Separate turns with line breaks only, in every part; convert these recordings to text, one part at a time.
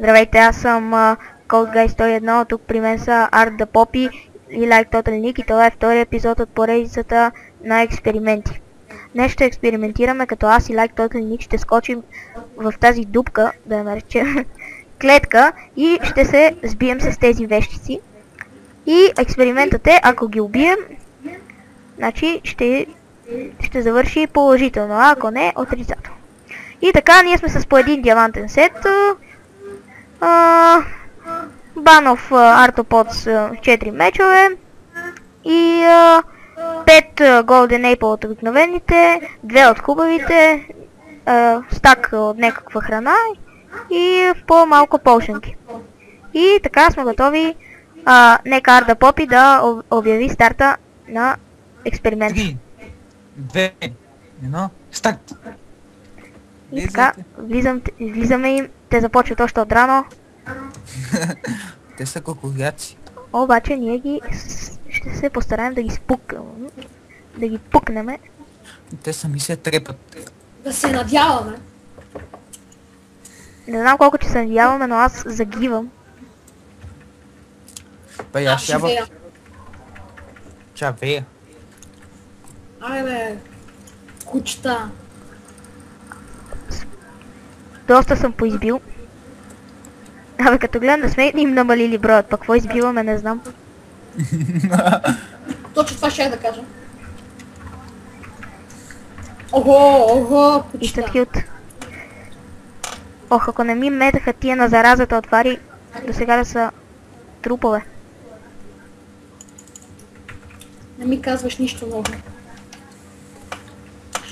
Здравейте, аз съм CodeGuy101, тук при мен са Art the Poppy и Like Total Nick и това е втори епизод от поредицата на експерименти. Днес ще експериментираме, като аз и Like Total Nick ще скочим в тази дупка, да я наречем клетка, и ще се сбием с тези вещици. И експериментът е, ако ги убием, значи ще завърши положително, а ако не, отрицателно. И така, ние сме с по един диамантен сет. Банов Arthropods 4 мечове и 5 Golden Apple от обикновените, 2 от хубавите, стак от някаква храна и по-малко полшенки. И така сме готови. Нека Art the Poppy да обяви старта на експеримента.
3, 2, 1, старт!
И така, влизаме им, те започват още от рано.
Те са коколяци.
Обаче ние ще се постараем да ги спукнем. Да ги пукнеме.
Те сами се трепат.
Да се надяваме.
Не знам колко че се надяваме, но аз загивам.
Бе, аз
ще вея.
Чавея.
Айде, кучета.
Доста съм поизбил. Абе, като гледам да сме им намалили броят, пък какво избиваме, не знам.
Точно това ще да кажа. Ого,
И са
кучета.
кют. Ох, ако не ми метаха тия на заразата отвари, до сега да са трупове.
Не ми казваш нищо ново.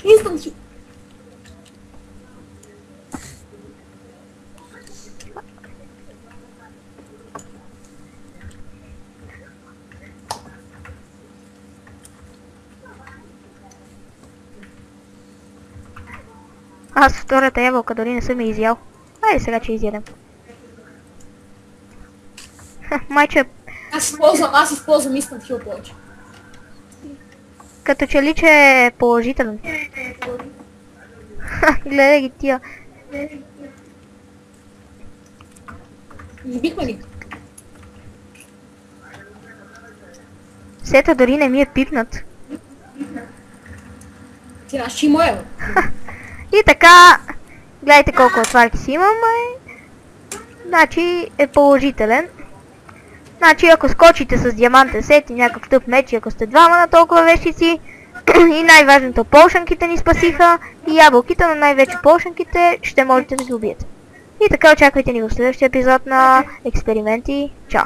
Инстант.
Аз втората ябълка дори не съм я изял. Айде сега, че изядем. Майче,
Аз използвам Instant Heal повече.
като че ли че е положителен. Гледай ги тия.
Избихме ли?
Сета дори не ми е пипнат.
Ти знаеш, че има ево.
И така, гледайте колко отварки си имам. Значи е положителен. Значи ако скочите с диамантен сет и някакъв тъп меч, и ако сте двама на толкова вещици, и най-важното, полшанките ни спасиха, и ябълките, но най-вече полшанките, ще можете да ги убиете. И така, очаквайте ни в следващия епизод на експерименти. Чао!